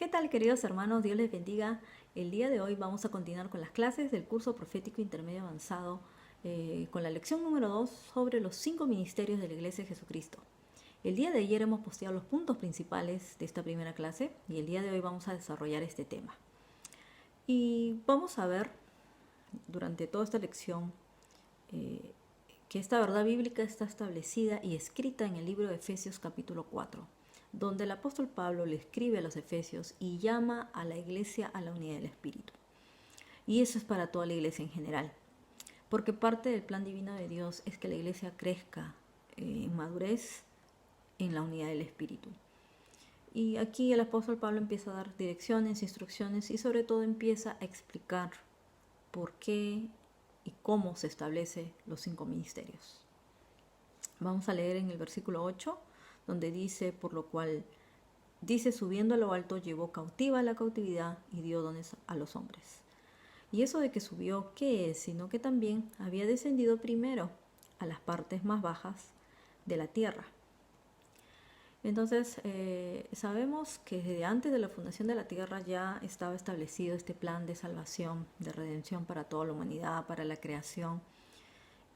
¿Qué tal, queridos hermanos? Dios les bendiga. El día de hoy vamos a continuar con las clases del curso profético intermedio avanzado con la lección número 2 sobre los 5 ministerios de la Iglesia de Jesucristo. El día de ayer hemos posteado los puntos principales de esta primera clase y el día de hoy vamos a desarrollar este tema. Y vamos a ver durante toda esta lección que esta verdad bíblica está establecida y escrita en el libro de Efesios capítulo 4, donde el apóstol Pablo le escribe a los efesios y llama a la iglesia a la unidad del Espíritu. Y eso es para toda la iglesia en general, porque parte del plan divino de Dios es que la iglesia crezca en madurez en la unidad del Espíritu. Y aquí el apóstol Pablo empieza a dar direcciones, instrucciones y sobre todo empieza a explicar por qué y cómo se establecen los 5 ministerios. Vamos a leer en el versículo 8, donde dice, por lo cual, dice, subiendo a lo alto, llevó cautiva la cautividad y dio dones a los hombres. Y eso de que subió, ¿qué es? Sino que también había descendido primero a las partes más bajas de la tierra. Entonces, sabemos que desde antes de la fundación de la tierra ya estaba establecido este plan de salvación, de redención para toda la humanidad, para la creación.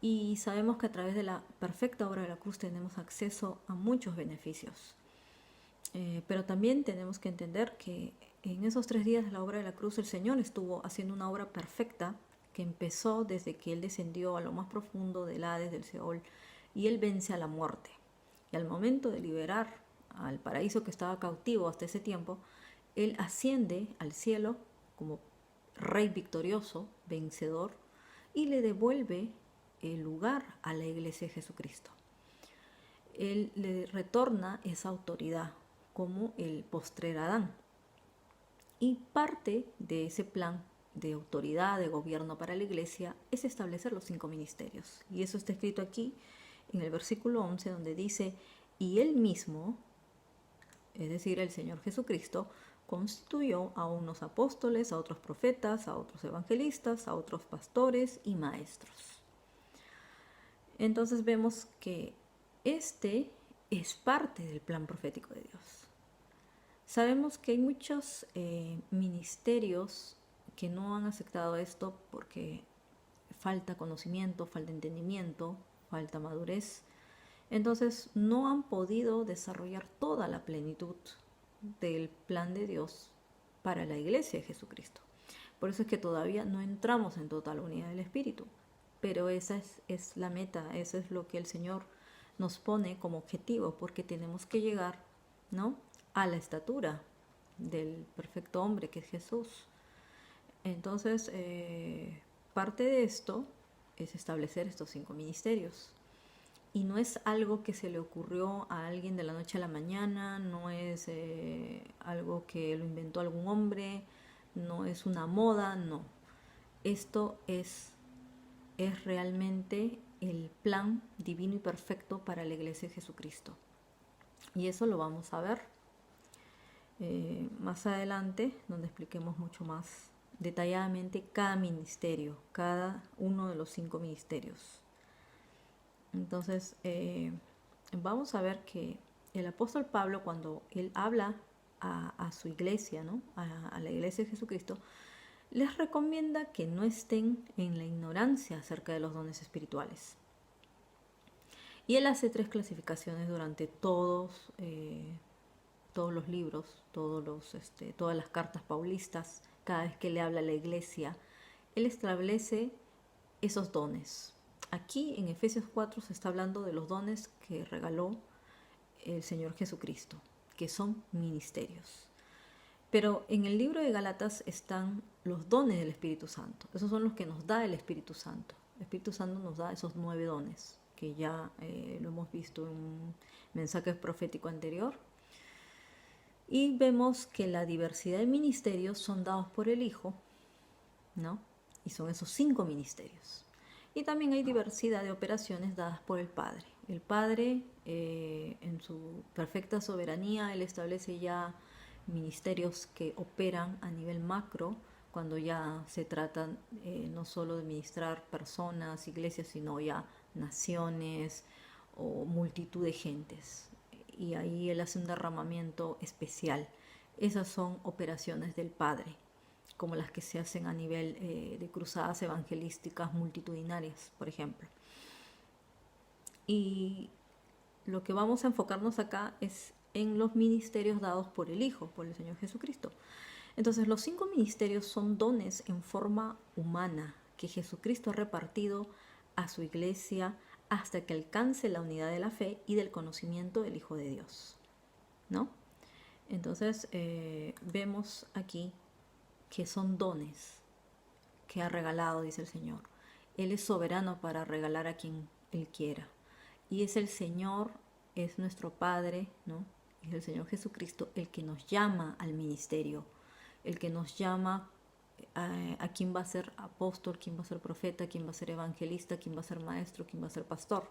Y sabemos que a través de la perfecta obra de la cruz tenemos acceso a muchos beneficios. Pero también tenemos que entender que en esos 3 días de la obra de la cruz el Señor estuvo haciendo una obra perfecta que empezó desde que Él descendió a lo más profundo del Hades, del Seol, y Él vence a la muerte. Y al momento de liberar al paraíso que estaba cautivo hasta ese tiempo, Él asciende al cielo como Rey victorioso, vencedor, y le devuelve el lugar a la iglesia de Jesucristo. Él le retorna esa autoridad como el postrer Adán. Y parte de ese plan de autoridad, de gobierno para la iglesia, es establecer los 5 ministerios. Y eso está escrito aquí en el versículo 11, donde dice, y Él mismo, es decir, el Señor Jesucristo, constituyó a unos apóstoles, a otros profetas, a otros evangelistas, a otros pastores y maestros. Entonces vemos que este es parte del plan profético de Dios. Sabemos que hay muchos ministerios que no han aceptado esto porque falta conocimiento, falta entendimiento, falta madurez. Entonces no han podido desarrollar toda la plenitud del plan de Dios para la iglesia de Jesucristo. Por eso es que todavía no entramos en total unidad del Espíritu. Pero esa es la meta, eso es lo que el Señor nos pone como objetivo, porque tenemos que llegar, ¿no?, a la estatura del perfecto hombre que es Jesús. Entonces, parte de esto es establecer estos 5 ministerios. Y no es algo que se le ocurrió a alguien de la noche a la mañana, no es algo que lo inventó algún hombre, no es una moda, no. Esto es realmente el plan divino y perfecto para la iglesia de Jesucristo. Y eso lo vamos a ver más adelante, donde expliquemos mucho más detalladamente cada ministerio, cada uno de los 5 ministerios. Entonces, vamos a ver que el apóstol Pablo, cuando él habla a su iglesia, ¿no?, a la iglesia de Jesucristo, les recomienda que no estén en la ignorancia acerca de los dones espirituales. Y él hace 3 clasificaciones durante todos los libros, todas las cartas paulistas. Cada vez que le habla a la iglesia, él establece esos dones. Aquí en Efesios 4 se está hablando de los dones que regaló el Señor Jesucristo, que son ministerios. Pero en el libro de Gálatas están los dones del Espíritu Santo. Esos son los que nos da el Espíritu Santo. El Espíritu Santo nos da esos 9 dones, que ya lo hemos visto en un mensaje profético anterior. Y vemos que la diversidad de ministerios son dados por el Hijo, ¿no? Y son esos 5 ministerios. Y también hay diversidad de operaciones dadas por el Padre. El Padre, en su perfecta soberanía, Él establece ya ministerios que operan a nivel macro, cuando ya se trata no solo de ministrar personas, iglesias, sino ya naciones o multitud de gentes. Y ahí Él hace un derramamiento especial esas son operaciones del Padre, como las que se hacen a nivel de cruzadas evangelísticas multitudinarias, por ejemplo. Y lo que vamos a enfocarnos acá es en los ministerios dados por el Hijo, por el Señor Jesucristo. Entonces, los 5 ministerios son dones en forma humana que Jesucristo ha repartido a su iglesia hasta que alcance la unidad de la fe y del conocimiento del Hijo de Dios, ¿no? Entonces, vemos aquí que son dones que ha regalado, dice el Señor. Él es soberano para regalar a quien Él quiera. Y es el Señor, es nuestro Padre, ¿no? Es el Señor Jesucristo el que nos llama al ministerio, el que nos llama a quién va a ser apóstol, quién va a ser profeta, quién va a ser evangelista, quién va a ser maestro, quién va a ser pastor.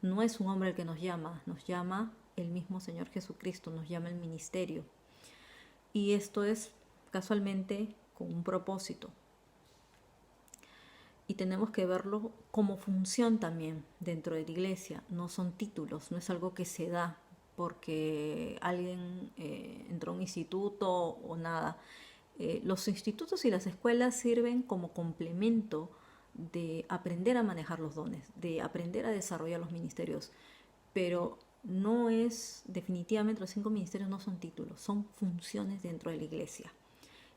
No es un hombre el que nos llama el mismo Señor Jesucristo, nos llama el ministerio. Y esto es casualmente con un propósito. Y tenemos que verlo como función también dentro de la iglesia. No son títulos, no es algo que se da porque alguien entró a un instituto o nada. Los institutos y las escuelas sirven como complemento de aprender a manejar los dones, de aprender a desarrollar los ministerios, pero no es, definitivamente los 5 ministerios no son títulos, son funciones dentro de la iglesia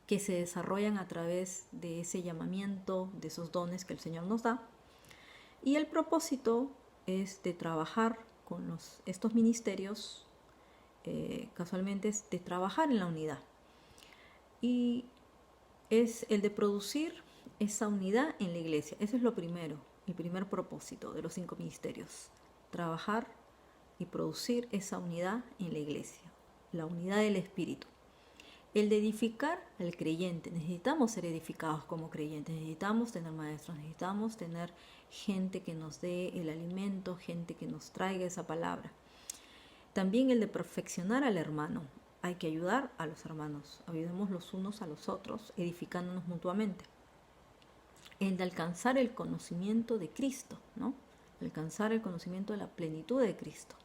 que se desarrollan a través de ese llamamiento, de esos dones que el Señor nos da. Y el propósito es de trabajar con estos ministerios, casualmente es de trabajar en la unidad. Y es el de producir esa unidad en la iglesia. Ese es lo primero, el primer propósito de los 5 ministerios. Trabajar y producir esa unidad en la iglesia, la unidad del Espíritu. El de edificar al creyente. Necesitamos ser edificados como creyentes, necesitamos tener maestros, necesitamos tener gente que nos dé el alimento, gente que nos traiga esa palabra. También el de perfeccionar al hermano. Hay que ayudar a los hermanos, ayudemos los unos a los otros, edificándonos mutuamente. El de alcanzar el conocimiento de Cristo, ¿no? Alcanzar el conocimiento de la plenitud de Cristo.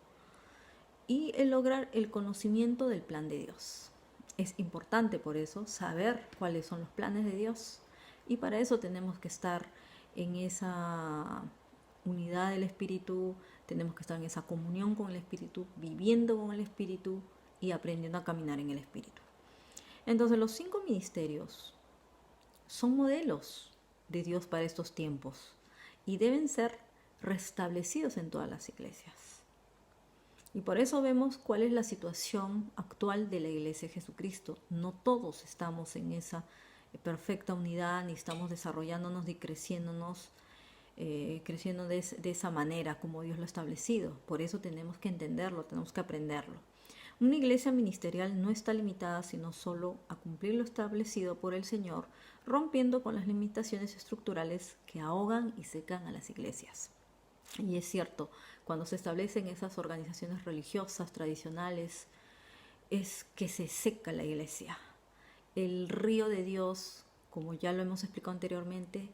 Y el lograr el conocimiento del plan de Dios. Es importante por eso saber cuáles son los planes de Dios. Y para eso tenemos que estar en esa unidad del Espíritu, tenemos que estar en esa comunión con el Espíritu, viviendo con el Espíritu y aprendiendo a caminar en el Espíritu. Entonces los 5 ministerios son modelos de Dios para estos tiempos y deben ser restablecidos en todas las iglesias. Y por eso vemos cuál es la situación actual de la Iglesia de Jesucristo. No todos estamos en esa perfecta unidad, ni estamos desarrollándonos y creciéndonos, creciendo de esa manera como Dios lo ha establecido. Por eso tenemos que entenderlo, tenemos que aprenderlo. Una iglesia ministerial no está limitada sino solo a cumplir lo establecido por el Señor, rompiendo con las limitaciones estructurales que ahogan y secan a las iglesias. Y es cierto, cuando se establecen esas organizaciones religiosas tradicionales, es que se seca la iglesia. El río de Dios, como ya lo hemos explicado anteriormente,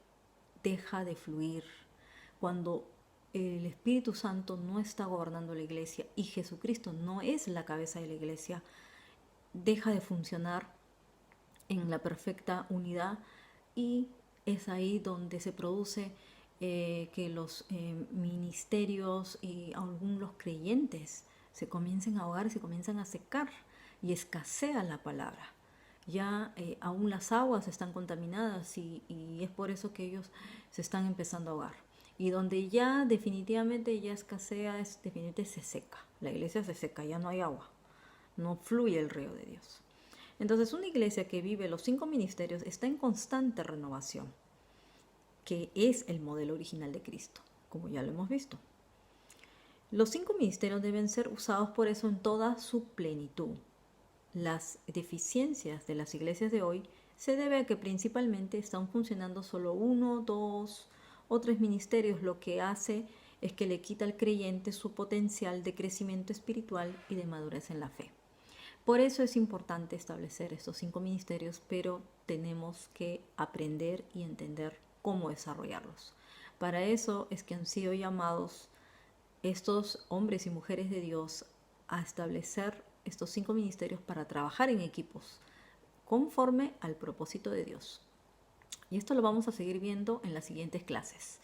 deja de fluir. Cuando el Espíritu Santo no está gobernando la iglesia y Jesucristo no es la cabeza de la iglesia, deja de funcionar en la perfecta unidad y es ahí donde se produce que los ministerios y algunos creyentes se comiencen a ahogar, se comienzan a secar y escasea la palabra. Ya aún las aguas están contaminadas y es por eso que ellos se están empezando a ahogar. Y donde ya definitivamente ya escasea, definitivamente se seca. La iglesia se seca, ya no hay agua. No fluye el río de Dios. Entonces una iglesia que vive los 5 ministerios está en constante renovación, que es el modelo original de Cristo, como ya lo hemos visto. Los 5 ministerios deben ser usados por eso en toda su plenitud. Las deficiencias de las iglesias de hoy se debe a que principalmente están funcionando solo 1, 2 o 3 ministerios, lo que hace es que le quita al creyente su potencial de crecimiento espiritual y de madurez en la fe. Por eso es importante establecer estos 5 ministerios, pero tenemos que aprender y entender cómo desarrollarlos. Para eso es que han sido llamados estos hombres y mujeres de Dios a establecer estos 5 ministerios para trabajar en equipos conforme al propósito de Dios. Y esto lo vamos a seguir viendo en las siguientes clases.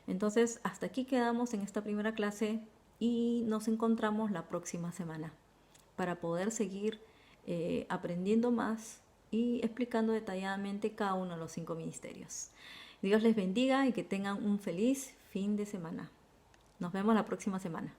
Entonces, hasta aquí quedamos en esta primera clase y nos encontramos la próxima semana para poder seguir aprendiendo más y explicando detalladamente cada uno de los 5 ministerios. Dios les bendiga y que tengan un feliz fin de semana. Nos vemos la próxima semana.